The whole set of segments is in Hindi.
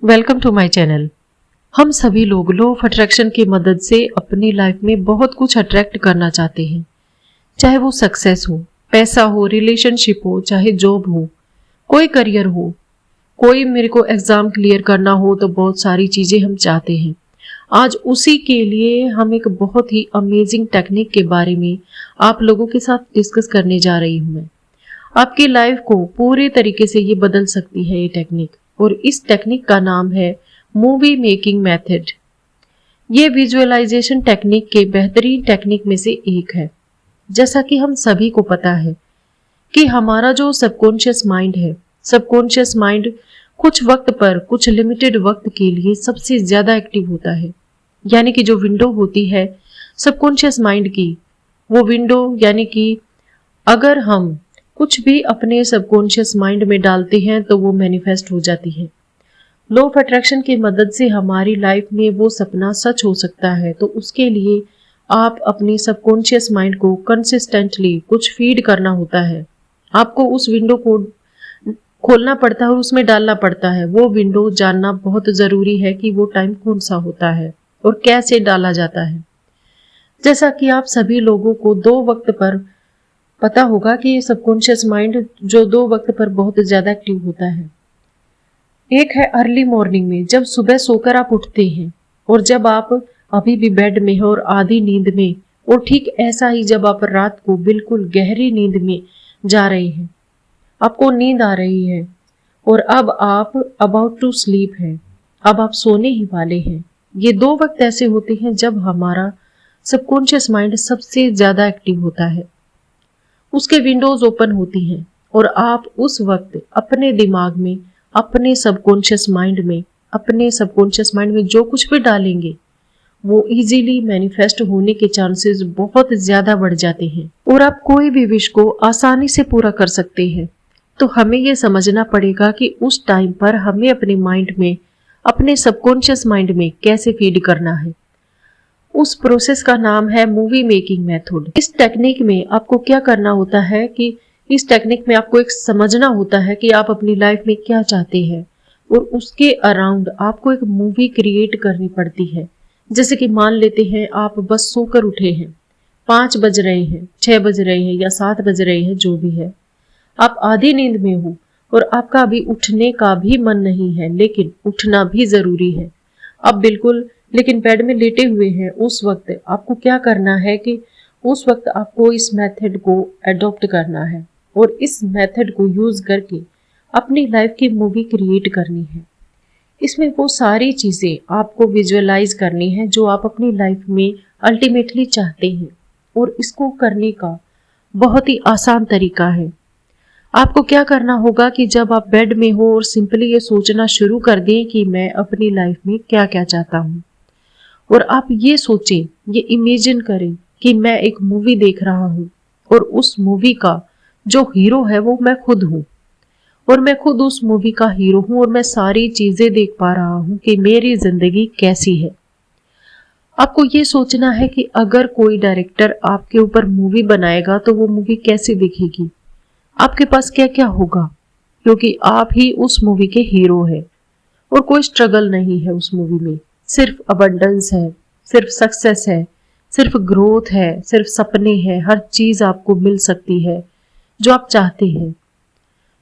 Welcome to my channel. हम सभी लोग लॉ ऑफ अट्रैक्शन की मदद से अपनी लाइफ में बहुत कुछ अट्रैक्ट करना चाहते हैं, चाहे वो सक्सेस हो, पैसा हो, रिलेशनशिप हो, चाहे जॉब हो, कोई करियर हो, कोई मेरे को एग्जाम क्लियर करना हो, तो बहुत सारी चीजें हम चाहते हैं। आज उसी के लिए हम एक बहुत ही अमेजिंग टेक्निक के बारे में आप लोगों के साथ डिस्कस करने जा रही हूं। मैं आपकी लाइफ को पूरे तरीके से ये बदल सकती है ये टेक्निक, और इस टेक्निक का नाम है मूवी मेकिंग मेथड। ये विजुअलाइजेशन टेक्निक के बेहतरीन टेक्निक में से एक है। जैसा कि हम सभी को पता है कि हमारा जो सबकॉन्शियस माइंड है, सबकॉन्शियस माइंड कुछ वक्त पर, कुछ लिमिटेड वक्त के लिए सबसे ज्यादा एक्टिव होता है। यानी कि जो विंडो होती है सबकॉन्शियस माइंड की, वो विंडो यानी कि अगर हम कुछ भी अपने सबकॉन्शियस माइंड में डालते हैं तो वो मैनिफेस्ट हो जाती है। लॉ ऑफ अट्रैक्शन की मदद से हमारी लाइफ में वो सपना सच हो सकता है। तो उसके लिए आप अपने सबकॉन्शियस माइंड को कंसिस्टेंटली कुछ फीड करना होता है। आपको उस विंडो को खोलना पड़ता है और उसमें डालना पड़ता है। वो विंडो जानना बहुत जरूरी है कि वो टाइम कौन सा होता है और कैसे डाला जाता है। जैसा कि आप सभी लोगों को दो वक्त पर पता होगा कि सबकॉन्शियस माइंड जो दो वक्त पर बहुत ज्यादा एक्टिव होता है। एक है अर्ली मॉर्निंग में, जब सुबह सोकर आप उठते हैं और जब आप अभी भी बेड में हो और आधी नींद में, और ठीक ऐसा ही जब आप रात को बिल्कुल गहरी नींद में जा रहे हैं, आपको नींद आ रही है और अब आप अबाउट टू स्लीप है, अब आप सोने ही वाले हैं। ये दो वक्त ऐसे होते हैं जब हमारा सबकॉन्शियस माइंड सबसे ज्यादा एक्टिव होता है। उसके विंडोज ओपन होती हैं और आप उस वक्त अपने दिमाग में, अपने सबकॉन्शियस माइंड में जो कुछ भी डालेंगे वो इजीली मैनिफेस्ट होने के चांसेस बहुत ज्यादा बढ़ जाते हैं और आप कोई भी विश को आसानी से पूरा कर सकते हैं। तो हमें ये समझना पड़ेगा कि उस टाइम पर हमें अपने माइंड में, अपने सबकॉन्शियस माइंड में कैसे फीड करना है। उस प्रोसेस का नाम है मूवी मेकिंग मेथड। इस टेक्निक में आपको क्या करना होता है कि इस टेक्निक में आपको एक समझना होता है कि आप अपनी लाइफ में क्या चाहते हैं और उसके अराउंड आपको एक मूवी क्रिएट करनी पड़ती है। जैसे कि मान लेते हैं आप बस सोकर उठे हैं, 5 बज रहे हैं, 6 बज रहे हैं या 7 बज रहे हैं, जो भी है, आप आधी नींद में हो और आपका अभी उठने का भी मन नहीं है, लेकिन उठना भी जरूरी है। अब बिल्कुल लेकिन बेड में लेटे हुए हैं। उस वक्त आपको क्या करना है कि उस वक्त आपको इस मेथड को अडॉप्ट करना है और इस मेथड को यूज करके अपनी लाइफ की मूवी क्रिएट करनी है। इसमें वो सारी चीजें आपको विजुअलाइज करनी है जो आप अपनी लाइफ में अल्टीमेटली चाहते हैं, और इसको करने का बहुत ही आसान तरीका है। आपको क्या करना होगा कि जब आप बेड में हो और सिंपली ये सोचना शुरू कर दें कि मैं अपनी लाइफ में क्या क्या चाहता हूँ, और आप ये सोचें, ये इमेजिन करें कि मैं एक मूवी देख रहा हूँ और उस मूवी का जो हीरो है वो मैं खुद हूँ, और मैं खुद उस मूवी का हीरो हूँ और मैं सारी चीजें देख पा रहा हूँ कि मेरी जिंदगी कैसी है। आपको ये सोचना है कि अगर कोई डायरेक्टर आपके ऊपर मूवी बनाएगा तो वो मूवी कैसी दिखेगी, आपके पास क्या क्या होगा, क्योंकि आप ही उस मूवी के हीरो हैं और कोई स्ट्रगल नहीं है उस मूवी में। सिर्फ अबंडेंस है, सिर्फ सक्सेस है, सिर्फ ग्रोथ है, सिर्फ सपने हैं, हर चीज आपको मिल सकती है जो आप चाहते हैं।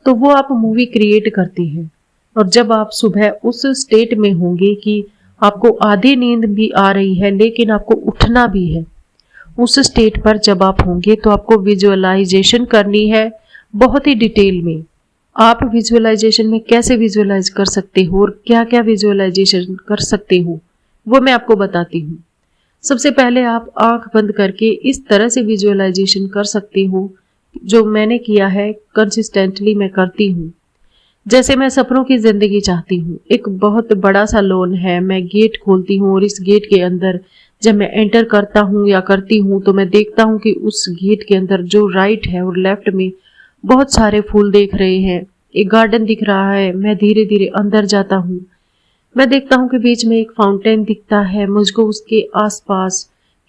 तो वो आप मूवी क्रिएट करते हैं, और जब आप सुबह उस स्टेट में होंगे कि आपको आधी नींद भी आ रही है लेकिन आपको उठना भी है, उस स्टेट पर जब आप होंगे तो आपको विजुअलाइजेशन करनी है बहुत ही डिटेल में। आप विजुअलाइजेशन में कैसे विजुअलाइज कर सकते हो और क्या क्या विजुअलाइजेशन कर सकते हो वो मैं आपको बताती हूँ। सबसे पहले आप आंख बंद करके इस तरह से विजुअलाइजेशन कर सकते हो जो मैंने किया है, कंसिस्टेंटली मैं करती हूँ। जैसे मैं सपनों की जिंदगी चाहती हूँ, एक बहुत बड़ा सा लॉन है, मैं गेट खोलती हूँ और इस गेट के अंदर जब मैं एंटर करता हूँ या करती हूँ तो मैं देखता हूँ कि उस गेट के अंदर जो राइट है और लेफ्ट में बहुत सारे फूल देख रहे हैं, एक गार्डन दिख रहा है। मैं धीरे धीरे अंदर जाता हूँ, मैं देखता हूँ कि बीच में एक फाउंटेन दिखता है, मुझको उसके आसपास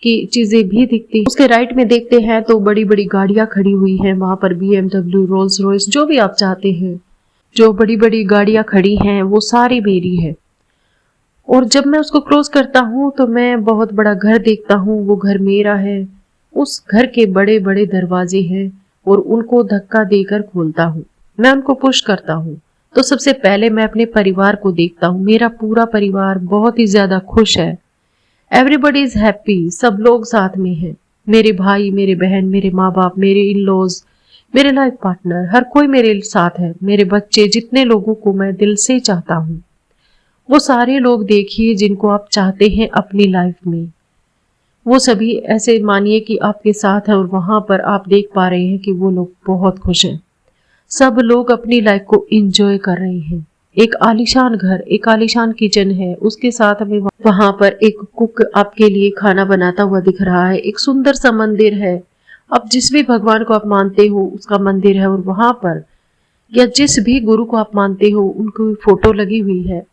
की चीजें भी दिखती हैं। उसके राइट में देखते हैं तो बड़ी बड़ी गाड़ियां खड़ी हुई हैं, वहां पर BMW, रोल्स रॉयस, जो भी आप चाहते हैं जो बड़ी बड़ी गाड़ियां खड़ी हैं वो सारी मेरी है। और जब मैं उसको क्रॉस करता हूँ तो मैं बहुत बड़ा घर देखता हूँ, वो घर मेरा है। उस घर के बड़े बड़े दरवाजे हैं और उनको धक्का देकर खोलता हूँ, मैं उनको पुश करता हूँ। तो सबसे पहले मैं अपने परिवार को देखता हूँ। मेरा पूरा परिवार बहुत ही ज्यादा खुश है। एवरीबडी इज हैप्पी, सब लोग साथ में हैं। मेरे भाई, मेरे बहन, मेरे माँ बाप, मेरे इन लॉज, मेरे लाइफ पार्टनर, हर कोई मेरे साथ है। मेरे बच्चे, जितने लोगों को मैं दिल से चाहता हूँ, वो सारे लोग देखिए जिनको आप चाहते हैं अपनी लाइफ में, वो सभी ऐसे मानिए कि आपके साथ है और वहां पर आप देख पा रहे हैं कि वो लोग बहुत खुश हैं। सब लोग अपनी लाइफ को एंजॉय कर रहे हैं। एक आलीशान घर, एक आलीशान किचन है, उसके साथ हमें वहां पर एक कुक आपके लिए खाना बनाता हुआ दिख रहा है। एक सुंदर सा मंदिर है, अब जिस भी भगवान को आप मानते हो उसका मंदिर है, और वहां पर या जिस भी गुरु को आप मानते हो उनकी फोटो लगी हुई है।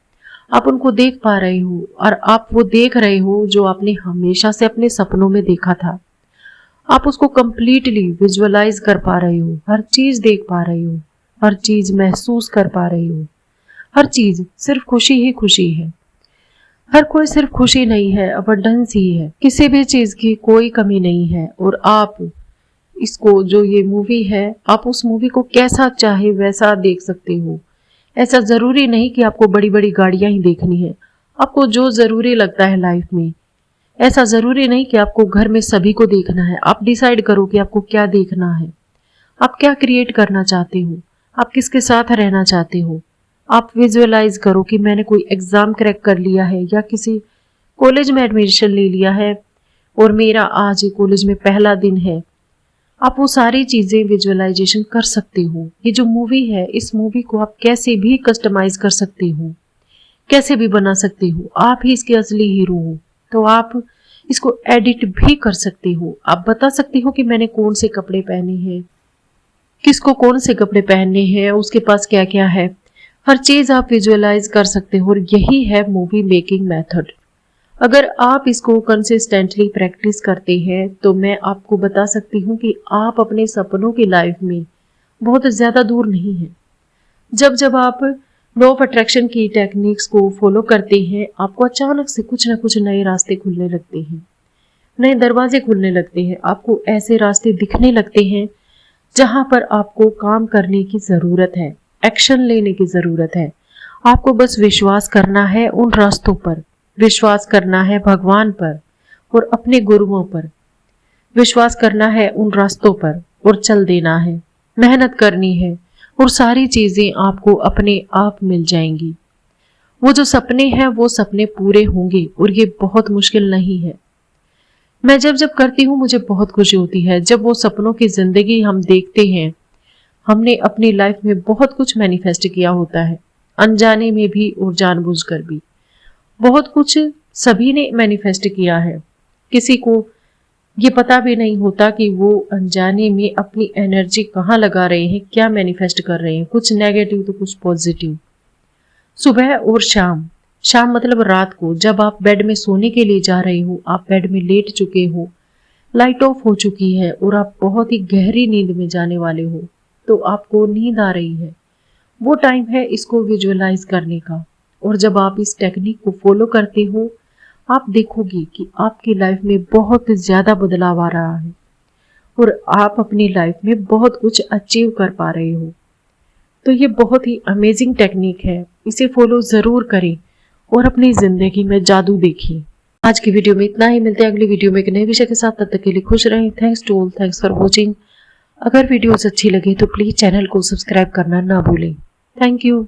आप उनको देख पा रहे हो और आप वो देख रहे हो जो आपने हमेशा से अपने सपनों में देखा था। आप उसको कंप्लीटली विजुअलाइज कर पा रहे हो, हर चीज देख पा रहे हो, हर चीज महसूस कर पा रहे हो। हर चीज सिर्फ खुशी ही खुशी है। हर कोई सिर्फ खुशी नहीं है, अबंडेंस ही है। किसी भी चीज की कोई कमी नहीं है। और आप इसको, जो ये मूवी है, आप उस मूवी को कैसा चाहे वैसा देख सकते हो। ऐसा जरूरी नहीं कि आपको बड़ी बड़ी गाड़ियां ही देखनी है। आपको जो जरूरी लगता है लाइफ में, ऐसा जरूरी नहीं कि आपको घर में सभी को देखना है। आप डिसाइड करो कि आपको क्या देखना है, आप क्या क्रिएट करना चाहते हो, आप किसके साथ रहना चाहते हो। आप विजुअलाइज करो कि मैंने कोई एग्जाम क्रैक कर लिया है या किसी कॉलेज में एडमिशन ले लिया है और मेरा आज कॉलेज में पहला दिन है। आप वो सारी चीजें विजुअलाइजेशन कर सकते हो। ये जो मूवी है, इस मूवी को आप कैसे भी कस्टमाइज कर सकते हो, कैसे भी बना सकते हो। आप ही इसके असली हीरो हो, तो आप इसको एडिट भी कर सकते हो। आप बता सकते हो कि मैंने कौन से कपड़े पहने हैं, किसको कौन से कपड़े पहनने हैं, उसके पास क्या क्या है। हर चीज आप विजुअलाइज कर सकते हो और यही है मूवी मेकिंग मेथड। अगर आप इसको कंसिस्टेंटली प्रैक्टिस करते हैं तो मैं आपको बता सकती हूँ कि आप अपने सपनों की लाइफ में बहुत ज्यादा दूर नहीं हैं। जब जब आप लॉ ऑफ अट्रैक्शन की टेक्निक्स को फॉलो करते हैं, आपको अचानक से कुछ ना कुछ नए रास्ते खुलने लगते हैं, नए दरवाजे खुलने लगते हैं। आपको ऐसे रास्ते दिखने लगते हैं जहां पर आपको काम करने की जरूरत है, एक्शन लेने की जरूरत है। आपको बस विश्वास करना है उन रास्तों पर, विश्वास करना है भगवान पर और अपने गुरुओं पर, विश्वास करना है उन रास्तों पर और चल देना है, मेहनत करनी है और सारी चीजें आपको अपने आप मिल जाएंगी। वो जो सपने हैं वो सपने पूरे होंगे और ये बहुत मुश्किल नहीं है। मैं जब जब करती हूँ मुझे बहुत खुशी होती है। जब वो सपनों की जिंदगी हम देखते हैं, हमने अपनी लाइफ में बहुत कुछ मैनिफेस्ट किया होता है, अनजाने में भी और जानबूझकर भी। बहुत कुछ सभी ने मैनिफेस्ट किया है। किसी को ये पता भी नहीं होता कि वो अनजाने में अपनी एनर्जी कहाँ लगा रहे हैं, क्या मैनिफेस्ट कर रहे हैं, कुछ नेगेटिव तो कुछ पॉजिटिव। सुबह और शाम, शाम मतलब रात को, जब आप बेड में सोने के लिए जा रहे हो, आप बेड में लेट चुके हो, लाइट ऑफ हो चुकी है और आप बहुत ही गहरी नींद में जाने वाले हो, तो आपको नींद आ रही है, वो टाइम है इसको विजुअलाइज करने का। और जब आप इस टेक्निक को फॉलो करते हो, आप देखोगे कि आपकी लाइफ में बहुत ज्यादा बदलाव आ रहा है और आप अपनी लाइफ में बहुत कुछ अचीव कर पा रहे हो। तो ये बहुत ही अमेजिंग टेक्निक है, इसे फॉलो जरूर करें और अपनी जिंदगी में जादू देखिए। आज की वीडियो में इतना ही, मिलते हैं अगली वीडियो में एक नए विषय के साथ। तब तक के लिए खुश रहें। Thanks to all, thanks for watching. अगर वीडियोस अच्छी लगे तो प्लीज चैनल को सब्सक्राइब करना ना भूलें। Thank you.